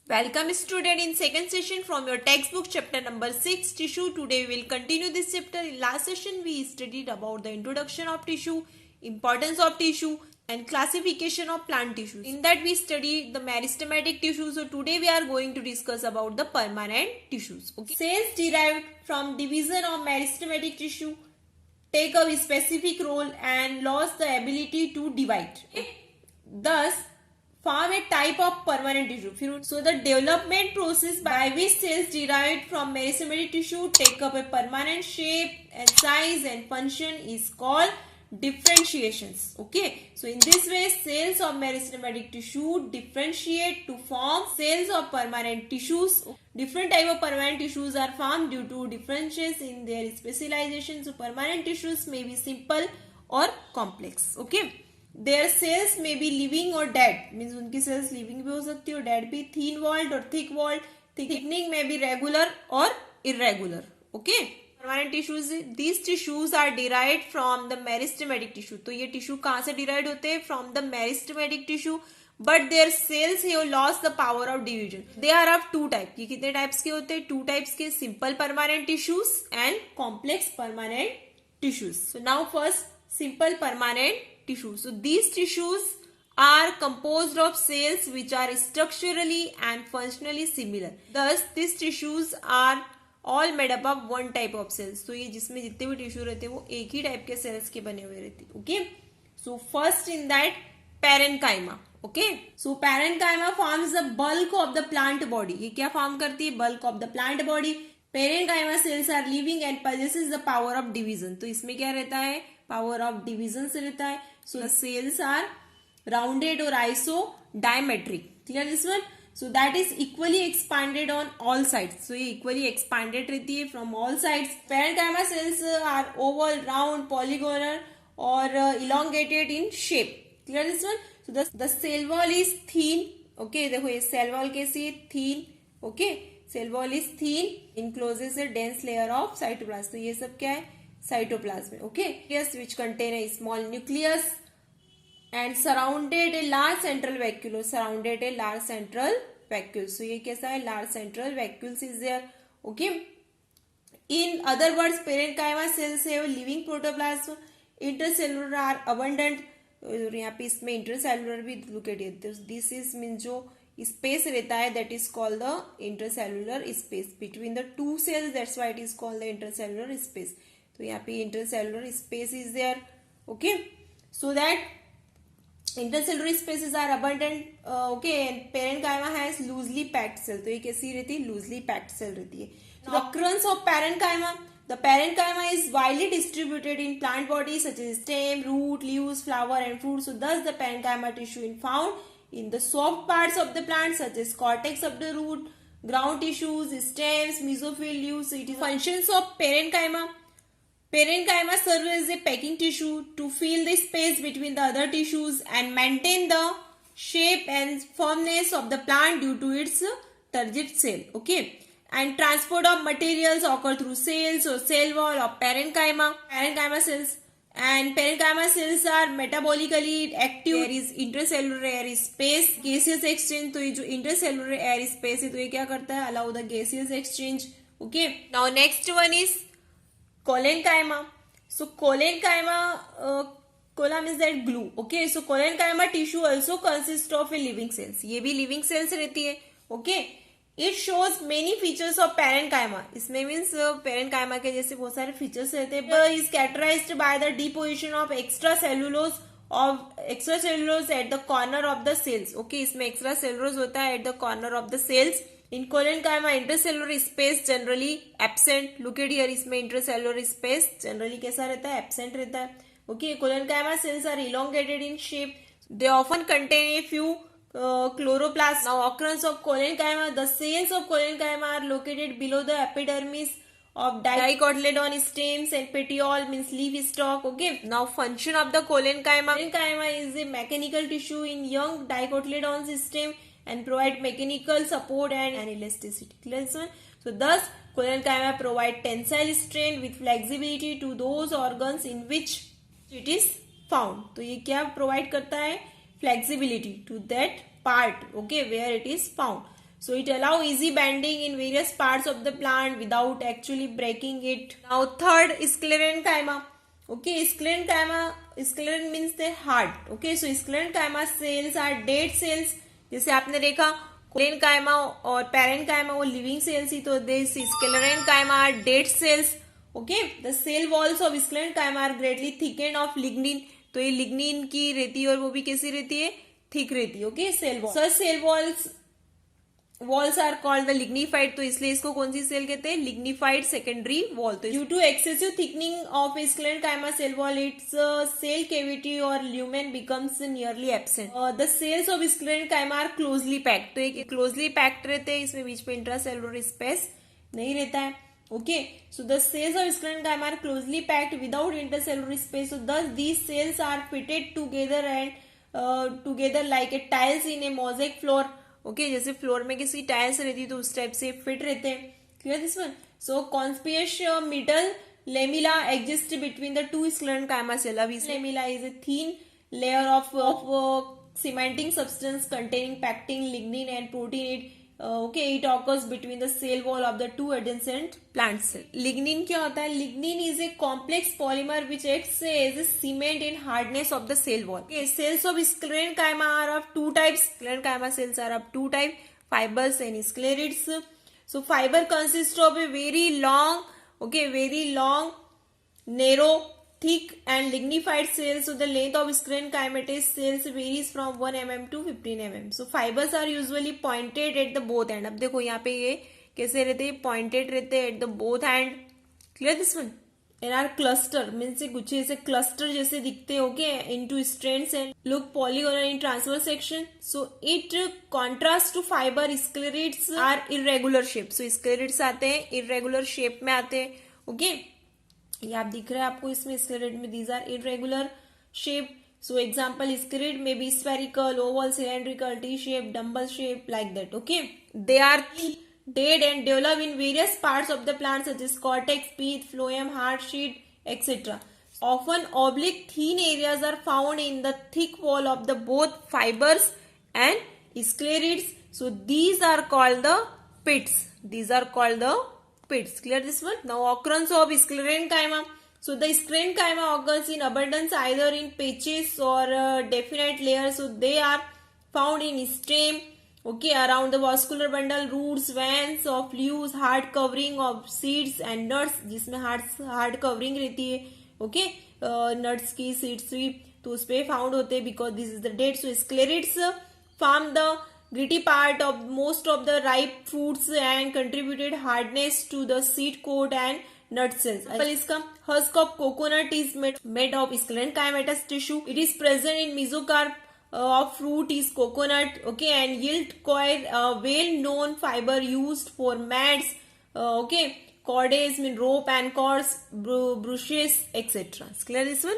Welcome student in second session from your textbook chapter number 6 tissue. Today we will continue this chapter. In last session we studied about the introduction of tissue, importance of tissue and classification of plant tissues. In that we studied the meristematic tissues. So today we are going to discuss about the permanent tissues. Okay. Cells derived from division of meristematic tissue take a specific role and lost the ability to divide. Okay. Thus form a type of permanent tissue. So the development process by which cells derived from meristematic tissue take up a permanent shape and size and function is called differentiations. Okay. So in this way cells of meristematic tissue differentiate to form cells of permanent tissues. Different type of permanent tissues are formed due to differences in their specialization. So permanent tissues may be simple or complex. Okay. Their cells may be living or dead, means उनकी cells living भी हो सकती है और dead भी, thin walled और thick walled, thickening may be regular or irregular. Okay. Permanent tissues, these tissues are derived from the meristematic tissue. तो ये tissue कहाँ से derived होते हैं? From the meristematic tissue. But their cells have lost the power of division. They are of two types. ये कितने types के होते हैं? Two types के, simple permanent tissues and complex permanent tissues. So now first simple permanent tissue. So these tissues are composed of cells which are structurally and functionally similar. Thus these tissues are all made up of one type of cells. So ये जिसमें जितने भी tissue रहते हैं वो एक ही type के sales के बने हुए रहते हैं. Okay. So first in that parenchyma. Okay. So parenchyma forms the bulk of the plant body. ये क्या फॉर्म करती है? Bulk of the plant body. Parenchyma cells are living and possesses the power of division. तो इसमें क्या रहता है? Power of division से रहता है. So the cells are rounded or isodiametric. Clear this one? So that is equally expanded on all sides. So ये equally expanded रहती है from all sides. Parenchyma cells are oval, round, polygonal or elongated in shape. Clear this one? So the cell wall is thin. Okay, देखो ये cell wall कैसी है? Thin. Okay, cell wall is thin, encloses a dense layer of cytoplasm. तो ये सब क्या है? Cytoplasm. Okay, yes, which contain a small nucleus and surrounded a large central vacuole. Surrounded a large central vacuole. So ये कैसा है? Large central vacuole is there. Okay. In other words, parenchyma cells have living protoplasm. Intercellular are abundant. और यहाँ पे इसमें intercellular भी look at it. This is means जो space रहता है that is called the intercellular space between the two cells. That's why it is called the intercellular space. तो यहाँ पे intercellular space is there. Okay. So that intercellular spaces are abundant. Okay. And parenchyma has loosely packed cell. तो ये कैसी रहती है? Loosely packed cell रहती है. So the occurrence of parenchyma. The parenchyma is widely distributed in plant bodies such as stem, root, leaves, flower and fruit. So thus the parenchyma tissue is found in the soft parts of the plant such as cortex of the root, ground tissues, stems, mesophyll, leaves. So it is functions of parenchyma. Parenchyma serves as a packing tissue to fill the space between the other tissues and maintain the shape and firmness of the plant due to its turgid cell. Okay. And transport of materials occur through cells or cell wall of parenchyma. Parenchyma cells. And parenchyma cells are metabolically active. There is intracellular air space, gaseous exchange. तो ये जो intracellular air space है तो ये क्या करता है? Allow the gaseous exchange. Okay. Now next one is collenchyma. So collenchyma, cola means that glue. Okay. So collenchyma tissue also consists of a living cells. ये भी living cells रहती है. Okay. It shows many features of parenchyma. इसमें means parenchyma के जैसे बहुत सारे features रहते हैं. Is characterized by the deposition of extracellulose at the corner of the cells. Okay, इसमें extracellulose होता है at the corner of the cells. In collenchyma, intercellular space generally absent. Look at here, इसमें intercellular space generally कैसा रहता है? Absent रहता है. Okay, collenchyma cells are elongated in shape. They often contain a few chloroplasts. Now occurrence of collenchyma. The cells of collenchyma are located below the epidermis of dicotyledon stems and petiole means leaf stalk. Okay. Now function of the collenchyma. Collenchyma is a mechanical tissue in young dicotyledon system and provide mechanical support and elasticity. So thus collenchyma provide tensile strength with flexibility to those organs in which it is found. तो ये क्या provide करता है? Flexibility to that part, okay, where it is found. So it allows easy bending in various parts of the plant without actually breaking it. Now third, sclerenchyma. Okay, scleren means the heart. Okay, so sclerenchyma cells are dead cells. जैसे आपने देखा sclerenchyma और parenchyma वो living cells ही, तो this sclerenchyma are dead cells. Okay, the cell walls of sclerenchyma are greatly thickened of lignin. तो ये lignin की रहती है और वो भी कैसी रहती है, थिक रहती है. Okay, cell wall. Such cell walls are called the lignified, तो इसलिए इसको कौन सी सेल कहते हैं, लिग्निफाइड सेकेंडरी वॉल. तो due to excessive thickening of sclerenchyma cell wall, its cell cavity और lumen becomes nearly absent. The cells of sclerenchyma are closely packed, तो एक क्लोजली पैक्ड रहते हैं, इसमें बीच में इंट्रासेलुलर स्पेस नहीं रहता है. Okay, so the cells of sclerenchyma are closely packed without intercellular space. So thus these cells are fitted together and together like a tiles in a mosaic floor. Okay, जैसे floor में किसी tiles रहती है तो उस type से fit रहते हैं. Clear this one? So conspicuous middle lamella exists between the two sclerenchyma cells. अब इस lamella is a thin layer of cementing substance containing pectin, lignin and protein. It occurs between the cell wall of the two adjacent plant cells. Lignin क्या होता है? Lignin is a complex polymer which acts as a cement in hardness of the cell wall. Okay, cells of sclerenchyma are of two types. Sclerenchyma cells are of two types, fibers and sclerids. So fiber consists of a very long, narrow, thick and lignified cells. So the length of sclerenchymatous cells varies from 1 mm to 15 mm. So fibers are usually pointed at the both end. अब देखो यहाँ पे ये कैसे रहते हैं, pointed रहते हैं at the both end. Clear this one? And are cluster means गुच्छे से cluster जैसे दिखते हैं. Okay, into strands and look polygonal in transverse section. So it contrasts to fiber. Sclerids are irregular shape. So sclerids आते हैं irregular shape में आते हैं. Okay. ये आप दिख रहे हैं आपको इसमें स्क्लेरिड में, these are irregular shape. So example, sclerid may be spherical, oval, cylindrical, T-shape, dumbbell shape, like that. Okay, they are dead and develop in various parts of the plant such as cortex, pith, phloem, heart, sheet, etc. Often oblique thin areas are found in the thick wall of the both fibers and sclerids. So these are called the pits. These are called the pits. Clear this one? Now occurrence of sclerenchyma. So the sclerenchyma occurs in abundance either in patches or definite layers. So they are found in stem, okay, around the vascular bundle, roots, veins of leaves, hard covering of seeds and nuts, जिसमें hard covering रहती है. Okay, nuts की seeds भी तो उस पे found होते हैं because this is the dead. So sclerids form the gritty part of most of the ripe fruits and contributed hardness to the seed coat and nut cells. इसका husk of coconut is made of sclerenchymatous tissue. It is present in mesocarp of fruit is coconut. Okay, and yield coir, well-known fiber used for mats. Okay, cordays mean rope and cords, brushes, etc. Clear this one?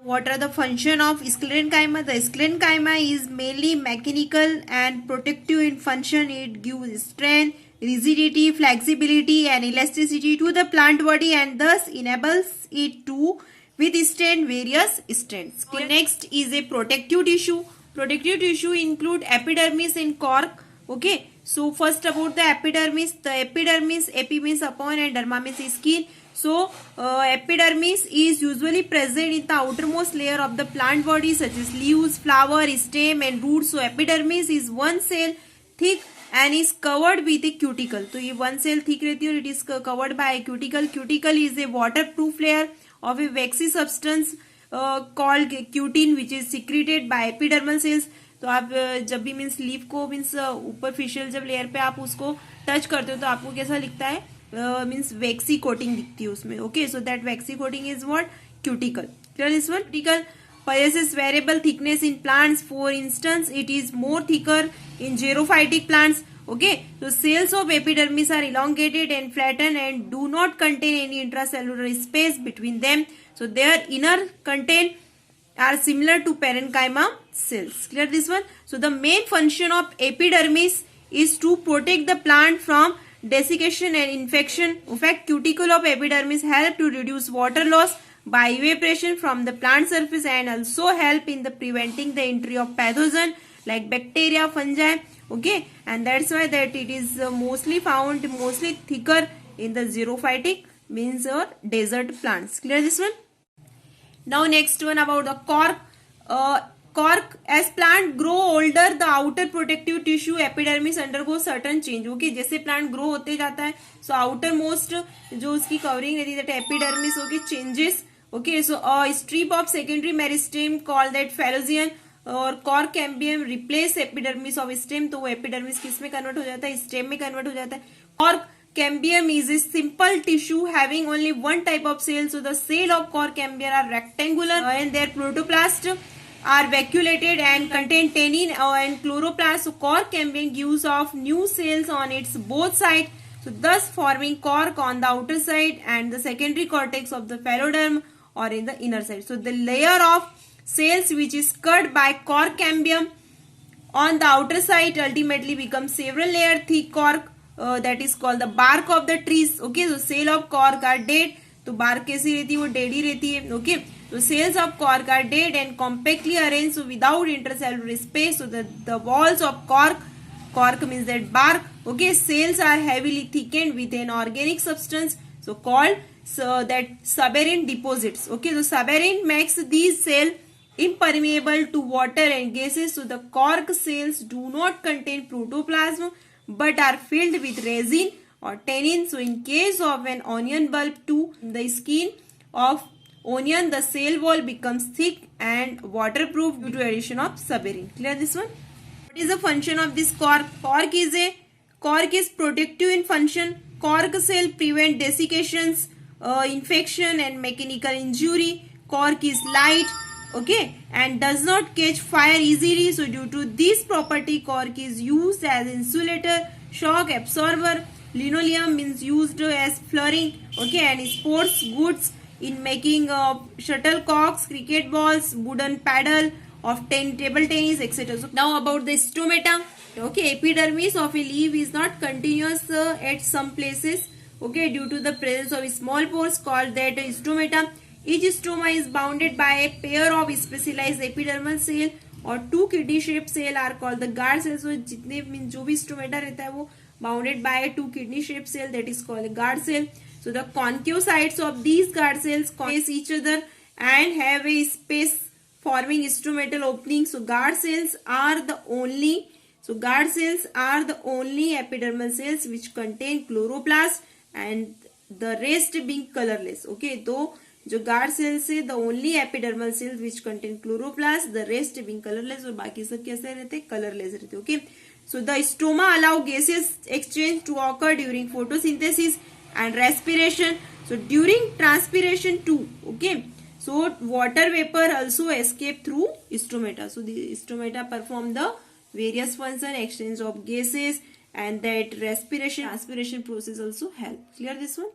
What are the function of sclerenchyma? The sclerenchyma is mainly mechanical and protective in function. It gives strength, rigidity, flexibility and elasticity to the plant body and thus enables it to withstand various strains. Next is a protective tissue. Protective tissue include epidermis and cork. Okay, so first about the epidermis. The epidermis, epi means upon and derma means skin. So epidermis is usually present in the outermost layer of the plant body such as leaves, flower, stem and roots. So epidermis is one cell thick and is covered with a cuticle. So ये one cell thick रहती है और it is covered by a cuticle. Cuticle is a waterproof layer of a waxy substance called cutin which is secreted by epidermal cells. तो आप जब भी means leaf को means ऊपरफिशियल जब लेयर पे आप उसको टच करते हो तो आपको कैसा लिखता है, मीन्स वैक्सी कोटिंग दिखती है उसमें. Okay, so that vaccine coating is what, cuticle. Clear this one? Cuticle possesses variable thickness in plants. For instance, it is more thicker in xerophytic plants. Okay, so cells of epidermis are elongated and flattened and do not contain any intracellular space between them. So their inner content are similar to parenchyma cells. Clear this one? So the main function of epidermis is to protect the plant from desiccation and infection. In fact, cuticle of epidermis help to reduce water loss by evaporation from the plant surface and also help in the preventing the entry of pathogen like bacteria, fungi. Okay, and that's why that it is mostly thicker in the xerophytic, means desert plants. Clear this one? Now next one about the cork. Cork, as plant grow older, the outer protective tissue epidermis undergo certain change. Okay, जैसे plant grow होते जाता है, so outer most जो उसकी covering रहती है, that epidermis, okay, changes. Okay, so a strip of secondary meristem called that phalangian और cork cambium replace epidermis of stem. तो वो epidermis किस में convert हो जाता है? Stem में convert हो जाता है. Cork cambium is a simple tissue having only one type of cell. So the cell of cork cambium are rectangular and their protoplast are vacuolated and contain tannin and chloroplast. So cork cambium gives off new cells on its both sides, so thus forming cork on the outer side and the secondary cortex of the phalloderm or in the inner side. So the layer of cells which is cut by cork cambium on the outer side ultimately becomes several layer thick cork, that is called the bark of the trees. Okay, so cell of cork are dead. तो bark कैसी रहती है? वो dead ही रहती है. Okay, so cells of cork are dead and compactly arranged, so without intercellular space. So the walls of cork means that bark. Okay, cells are heavily thickened with an organic substance, so called that suberin deposits. Okay, so suberin makes these cells impermeable to water and gases. So the cork cells do not contain protoplasm but are filled with resin or tannin. So in case of an onion bulb to the skin of onion, the cell wall becomes thick and waterproof due to addition of suberin. Clear this one? What is the function of this cork? Cork is protective in function. Cork cell prevent desiccations, infection and mechanical injury. Cork is light, okay, and does not catch fire easily. So due to this property, cork is used as insulator, shock absorber. Linoleum means used as flooring, okay, and sports goods in making shuttlecocks, cricket balls, wooden paddle of table tennis, etc. So now about the stomata. Okay, epidermis of a leaf is not continuous at some places, okay, due to the presence of small pores called that stomata. Each stoma is bounded by a pair of specialized epidermal cell और two kidney shaped cell are called the guard cells. So जितने जो भी stomata रहता है वो bounded by two kidney shaped cell, that is called a guard cell. So the concave sides of these guard cells face each other and have a space forming stomatal opening. So guard cells are the only epidermal cells which contain chloroplast and the rest being colorless. Okay, तो जो guard cells है, the only epidermal cells which contain chloroplast, the rest being colorless, और बाकी सब कैसे रहते हैं? Colorless रहते हैं. Okay, so the stoma allow gaseous exchange to occur during photosynthesis and respiration. So during transpiration too. Okay, so water vapor also escape through stomata. So the stomata perform the various function, exchange of gases, and that transpiration process also help. Clear this one?